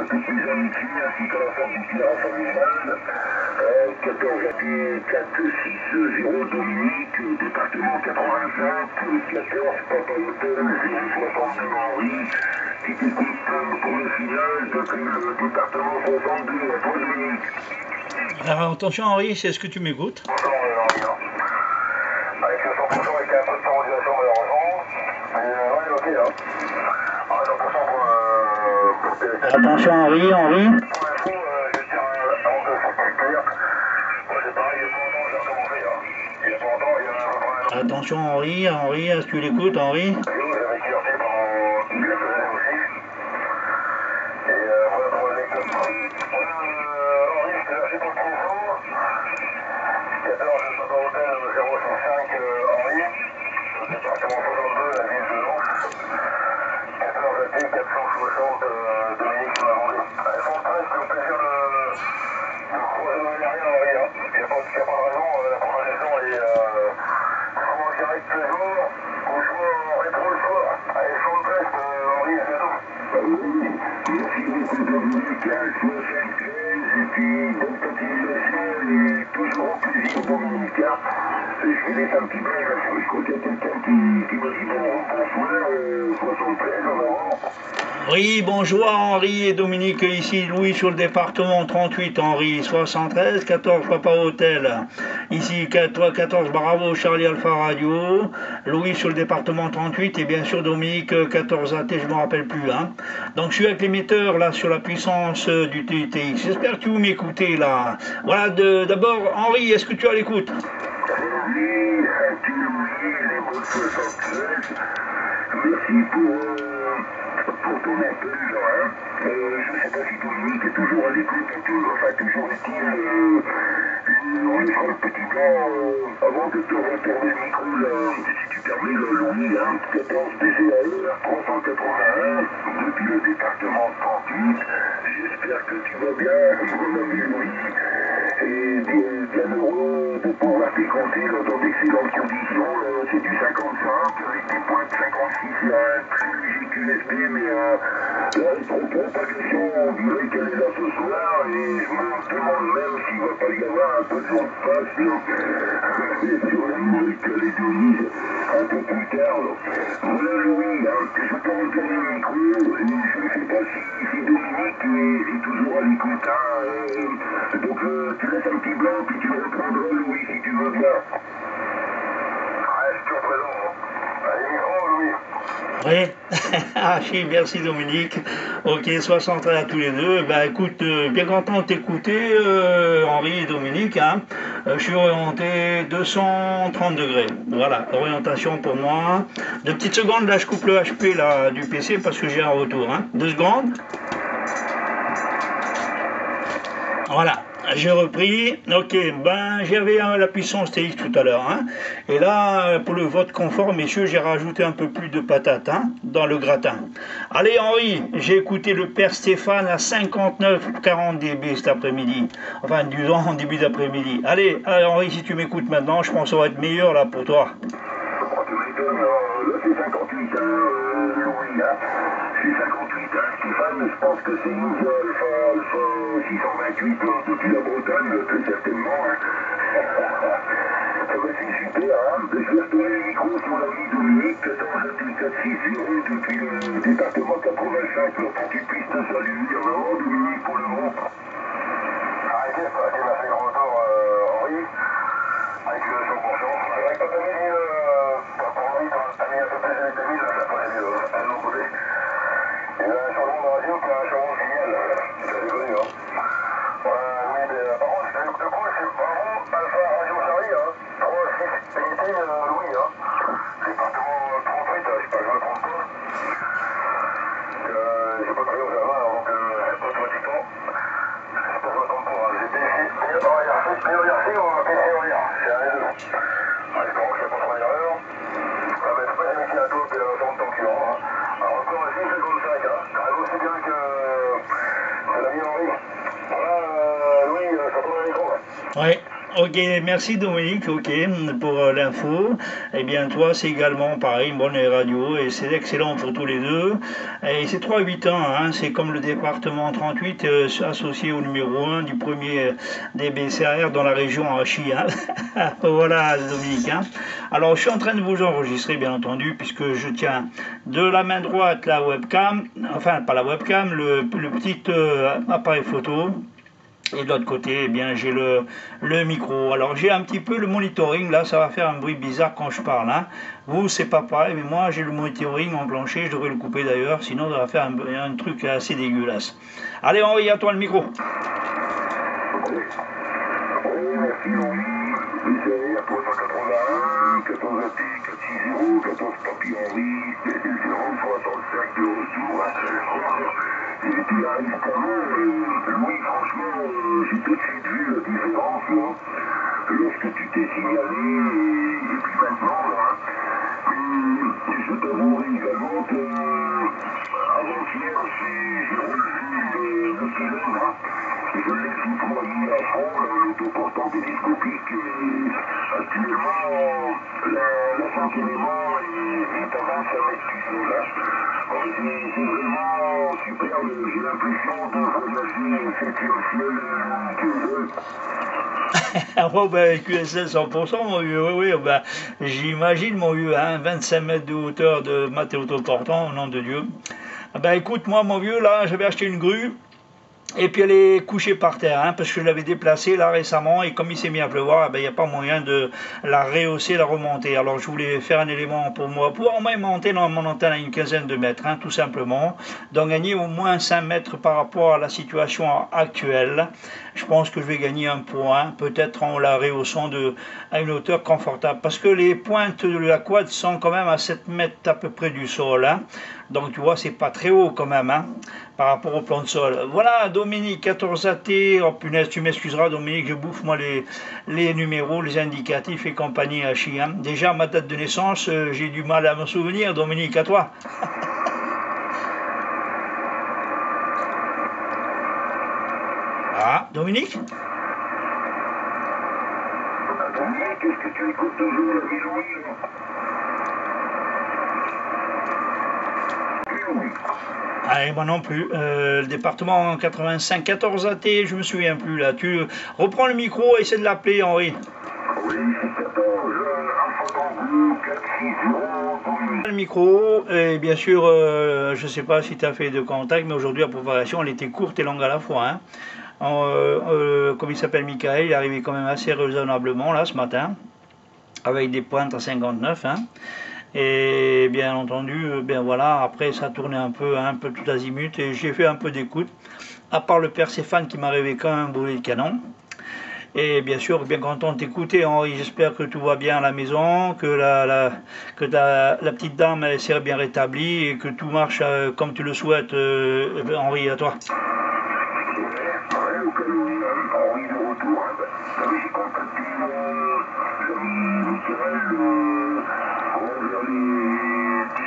toutes mes amitiés ainsi qu'à la famille Pierre familiale. 14 AT 460 Dominique, département 85, 14 Papa Hôtel 062 Henri, qui t'écoute pour le final depuis le département 62 à toi Dominique. Alors attention Henri, c'est ce que tu m'écoutes? Bonjour Henri, hein. Avec 100% avec un peu de formulation malheureusement, mais ouais ok hein. Ah, 100% pour téléphone. Attention Henri. Pour l'info, je tiens avant que ça soit clair. Moi c'est pareil, il y a pas longtemps que j'ai recommencé hein. Il y a pas longtemps, il y a un peu. Attention Henri, est-ce que tu l'écoutes Henri? J'avais exercé pendant une dizaine d'années aussi. Et voilà pour l'anecdote. Voilà, Henri, je te remercie pour le téléphone. 14 Papa Hôtel 065 Henri, le département 62, la ville de Lens. 14 AT 460 Dominique de la Vendée. Elles sont presque au plaisir de croiser dans les rien Henri. Hein. Il n'y a pas de raison, la progression est soit en direct tous les jours, ou soit en rétro le soir. Allez, son test Henri, à bientôt. Merci beaucoup Dominique, 73, et puis bonne continuation et toujours au plaisir Dominique. Je vais laisser un petit peu, je crois qu'il y a quelqu'un qui m'a dit bonsoir, 73 en avant. Oui, bonjour Henri et Dominique, ici Louis sur le département 38, Henri 73, 14 Papa Hôtel, ici 14 Bravo Charlie Alpha Radio, Louis sur le département 38 et bien sûr Dominique 14 AT, je ne me rappelle plus. Hein. Donc je suis avec l'émetteur là sur la puissance du TTX, j'espère que vous m'écoutez là. Voilà, d'abord Henri, est-ce que tu as l'écoute? Oui, tu les mots 76, merci pour ton appel, hein. Je ne sais pas si Dominique est toujours à l'écoute, enfin toujours est-il, on est sur le petit plan, avant de te retourner le micro, là, si tu permets, le Louis, hein, 14 DGAR 381, depuis le département 38, j'espère que tu vas bien, mon ami Louis, et bien heureux de pouvoir t'écouter dans d'excellentes conditions, c'est du 55, avec des points de 56, là, plus léger qu'USB, mais la rétropropagation, on dirait qu'elle est là ce soir, et je me demande même s'il ne va pas y avoir un peu de vent de face, sur la Nouvelle-Calédonie, un peu plus tard. Voilà Louis, hein, je peux retourner le micro, et je ne sais pas si Dominique est toujours à l'écoute, hein, donc tu laisses un petit blanc, puis tu reprendras Louis si tu veux bien. Ouais, je suis toujours présent, hein. Allez, micro Louis. Oui, merci Dominique. Ok, 63 à tous les deux. Bah écoute, bien content de t'écouter, Henri et Dominique. Hein. Je suis orienté 230 degrés. Voilà, orientation pour moi. 2 petites secondes, là je coupe le HP là, du PC parce que j'ai un retour. Hein. 2 secondes. Voilà. J'ai repris, ok, ben j'avais la puissance TX tout à l'heure, hein, et là, pour le vote conforme, messieurs, j'ai rajouté un peu plus de patates, hein, dans le gratin. Allez Henri, j'ai écouté le père Stéphane à 59-40 dB cet après-midi, enfin, disons en début d'après-midi. Allez, Henri, si tu m'écoutes maintenant, je pense que ça va être meilleur là pour toi. Tu m'étonnes, là c'est 58, hein, Louis, hein. C'est 58, hein, Stéphane, je pense que c'est une Alpha 628 depuis la Bretagne, très certainement, hein. C'est super, hein. Je vais retourner le micro sur l'ami Dominique, 14 460 depuis le département 85, pour qu'il puisse te saluer. Alors, Dominique, pour le groupe. Arrêtez, ça m'a fait le retour, Henri, avec 100%. C'est vrai que quand t'as mis, pour Henri, t'as mis un peu plus de vitamines, ça paraît mieux, à l'an côté. Il y a un changement de radio qui a un changement de signal, ça c'est connu, hein. Oui, mais par contre, le coup, c'est bravo, Alpha Radio Charlie, hein. 3-6 PNT, Louis, hein. Département 38, je sais pas, je me trompe pas. J'ai pas pris au Java avant que automatiquement. Je sais pas, je me trompe pas. J'ai BC, BORC ou PCOR, c'est un des deux. Espérons que je fais pas trop d'erreur. Ah, mais c'est pas jamais qu'il y a un top et un temps de temps qui rentre, hein. Alors encore 6,55, hein. Car aussi bien que c'est l'ami Henri. Voilà, Louis, ça tourne le micro. Oui. Ok, merci Dominique, ok, pour l'info. Eh bien, toi, c'est également pareil, une bonne radio, et c'est excellent pour tous les deux. Et c'est 381, hein, c'est comme le département 38 associé au numéro 1 du premier des BCR dans la région Hachi. Hein. Voilà, Dominique. Hein. Alors, je suis en train de vous enregistrer, bien entendu, puisque je tiens de la main droite la webcam, enfin, pas la webcam, le petit appareil photo. Et de l'autre côté, eh bien, j'ai le micro. Alors, j'ai un petit peu le monitoring. Là, ça va faire un bruit bizarre quand je parle. Hein. Vous, c'est pas pareil, mais moi, j'ai le monitoring enclenché. Je devrais le couper d'ailleurs, sinon, ça va faire un truc assez dégueulasse. Allez, Henri, à toi le micro. Merci Henri, BCR 381, 14 AT, 460, 14 Papy Henri, 065 de retour. Et puis là, évidemment, Louis, franchement, j'ai tout de suite vu la différence là, lorsque tu t'es signalé, et puis maintenant, là, je t'avouerai également que avant-hier, j'ai relevé le kilomètre. Je l'ai foudroyé à fond, l'autoportant télescopique, et actuellement, la Saint-Élément est à 25 mètres du sol. C'est vraiment superbe, j'ai l'impression de voyager septième ciel Ah bon, ben, QSL 100%, mon vieux, oui, oui, ben, j'imagine, mon vieux, hein, 25 mètres de hauteur de maté autoportant, au nom de Dieu. Ah ben, écoute, moi, mon vieux, là, j'avais acheté une grue. Et puis elle est couchée par terre, hein, parce que je l'avais déplacée là récemment, et comme il s'est mis à pleuvoir, il n'y a pas moyen de la rehausser, la remonter. Alors je voulais faire un élément pour moi, pouvoir au moins monter dans mon antenne à une quinzaine de mètres, hein, tout simplement, donc gagner au moins 5 mètres par rapport à la situation actuelle. Je pense que je vais gagner un point, peut-être en la rehaussant à une hauteur confortable, parce que les pointes de la quad sont quand même à 7 mètres à peu près du sol, hein. Donc tu vois, c'est pas très haut quand même, hein, par rapport au plan de sol. Voilà, Dominique, 14AT, oh punaise, tu m'excuseras Dominique, je bouffe moi les numéros, les indicatifs et compagnie à chien. Hein. Déjà, ma date de naissance, j'ai du mal à me souvenir, Dominique, à toi. Ah, Dominique? Dominique, est-ce que tu écoutes toujours la vie Louis? Ah, moi non plus. Le département 85, 14 AT, je me souviens plus là. Tu reprends le micro et essaie de l'appeler, Henri. Oui, c'est 14, Alpha Tango, 460. Le micro, et bien sûr, je ne sais pas si tu as fait de contact, mais aujourd'hui la préparation, elle était courte et longue à la fois. Hein. Comme il s'appelle Michael, il est arrivé quand même assez raisonnablement là ce matin, avec des pointes à 59. Hein. Et bien entendu, bien voilà, après ça tournait un peu tout azimut, et j'ai fait un peu d'écoute, à part le père Stéphane qui m'a réveillé comme un boulet de canon. Et bien sûr, bien content de t'écouter, Henri. J'espère que tout va bien à la maison, que la petite dame s'est bien rétablie et que tout marche comme tu le souhaites, Henri, à toi. Henri de retour. J'ai contacté l'ami Michael vers les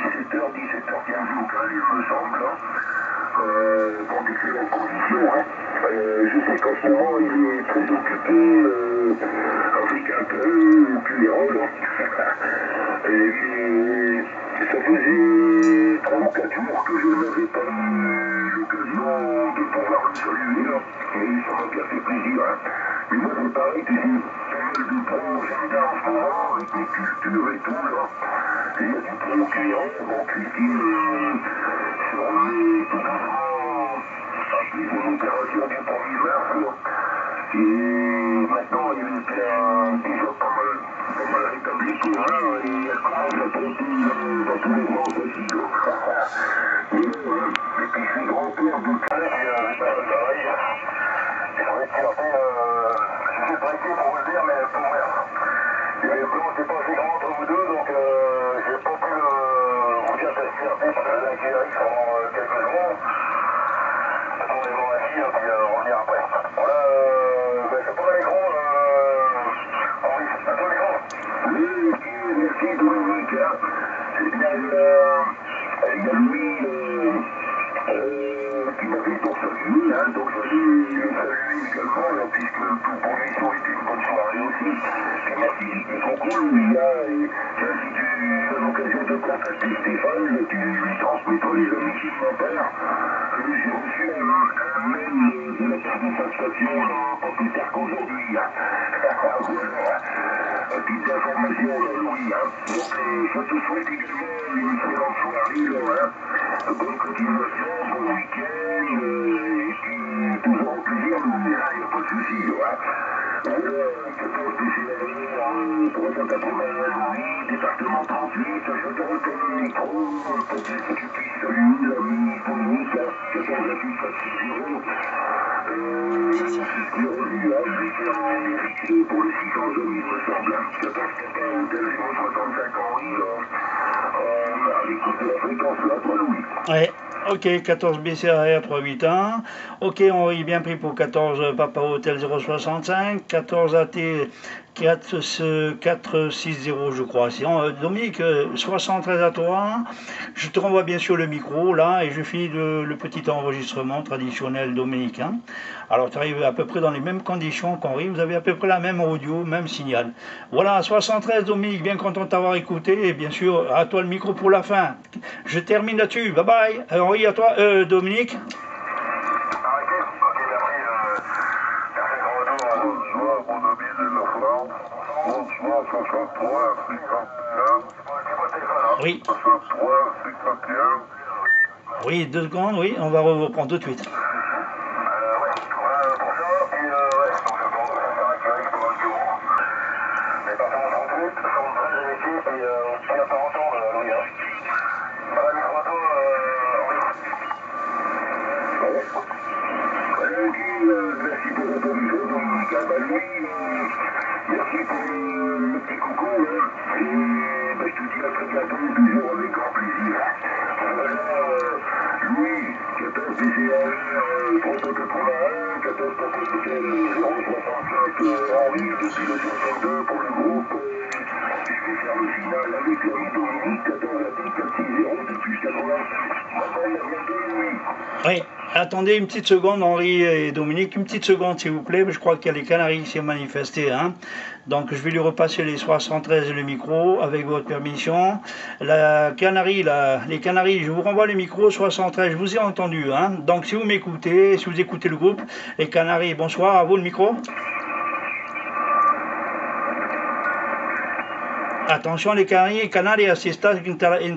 17h, 17h15 local, il me semble. Dans d'excellentes conditions. Hein. Je sais qu'en ce moment, il est très occupé avec un peu puérol. Et ça faisait 3 ou 4 jours que je n'avais pas eu l'occasion de pouvoir le saluer. Et ça m'a bien fait plaisir. Hein. Mais moi, c'est pareil, tu sais, pas mal de projets en ce moment, avec les cultures et tout. Là. Et il y a du procureur, bon, Christine, se remet tout doucement après son opération du 1er mars. Là. Et maintenant, il est déjà pas mal rétabli pour elle, et elle commence à traiter dans tous les sens aussi. Et puis, je suis grand-père de Calais, pareil. C'est vrai que je suis prêté pour vous le dire, mais pour rien. Et bon, c'est pas assez grand entre vous deux, donc j'ai pas pu vous dire cette fierté parce que là, j'ai arrivé pendant quelques jours. Attendez-moi assis, et puis on ira après. Voilà, c'est pas l'écran, Henri, c'est pas l'écran. Oui, merci Dominique. Eh bien, il y a Louis salut, hein, donc je vais le saluer également, là, puisque pour lui, ça aurait été une bonne soirée aussi. Et merci de son coup, Louis, hein, et tiens, si tu as l'occasion de contacter Stéphane, tu lui transmettras les amitiés de mon père. J'ai reçu un mail de la part de sa station, pas plus tard qu'aujourd'hui, hein. Voilà. Petite information, Louis, hein. Donc, je te souhaite également une excellente soirée, là, hein. Bonne continuation, bon week-end, et puis toujours un plaisir, Louis, hein, y a pas de souci, hein. Voilà, 14 décembre, 381, Louis, département 38, je te retourne le micro, pour dire que tu puisses saluer l'ami Dominique, 14 à 6 je suis revenu là, je l'ai fixé pour le 600 il me semble, 14 Papa Hôtel 065 Henri, à l'écoute de la fréquence là, toi Louis. Ouais. Ok, 14 BCAR 381. Ok, Henri, bien pris pour 14 Papa Hôtel 065. 14 AT 460, je crois. Dominique, 73 à toi. Je te renvoie bien sûr le micro là et je finis le petit enregistrement traditionnel dominicain. Alors, tu arrives à peu près dans les mêmes conditions qu'Henri. Vous avez à peu près la même audio, même signal. Voilà, 73, Dominique, bien content de t'avoir écouté. Et bien sûr, à toi le micro pour la fin. Je termine là-dessus. Bye bye. Henri, à toi. Dominique. Arrêtez. Ok, merci. Merci grand retour. Bonsoir, mon ami de la France. Bonsoir, 63, 51. Oui. 63, 51. Oui, 2 secondes, oui. On va reprendre tout de suite. Merci pour votre vision, Dominique. Merci pour le petit coucou. Et je te dis à très bientôt, toujours avec grand plaisir. Louis, 14 BCAR 381, 14 Hôtel 065 Henri, depuis le 62 pour le groupe. Je vais faire le final avec l'ami Dominique, 14 à 460 depuis 86. Maintenant, il y a bientôt Louis. Oui, attendez une petite seconde, Henri et Dominique, une petite seconde s'il vous plaît, je crois qu'il y a les Canaries qui s'est manifesté, hein. Donc je vais lui repasser les 73 et le micro, avec votre permission. La Canarie, les Canaries, je vous renvoie le micro, 73, je vous ai entendu, hein. Donc si vous m'écoutez, si vous écoutez le groupe, les Canaries, bonsoir, à vous le micro. Atención de Canarias, si estás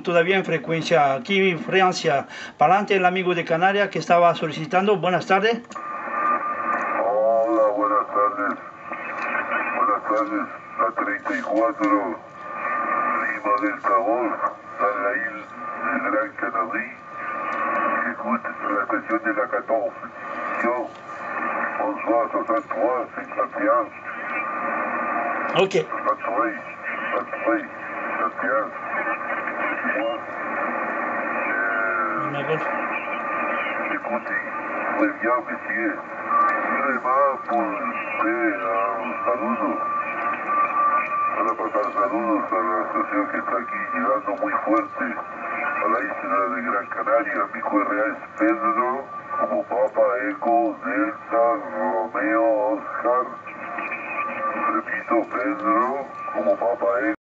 todavía en frecuencia, aquí Francia, para adelante el amigo de Canarias que estaba solicitando, buenas tardes. Hola, buenas tardes. Buenas tardes, la 34, Lima del Sabor, dans la île de Gran Canarie. J'écoute la station de la 14. Bonsoir, 63, 51. Ok. 63. Oui, écoutez, muy bien, monsieur. Vraiment pour un saludo. Para pasar saludos a la estación que está aquí llegando muy fuerte a la isla de Gran Canaria. Mi correo es Pedro, como Papa Eco, Delta, Romeo, Oscar. Repito, Pedro, como Papa Eco.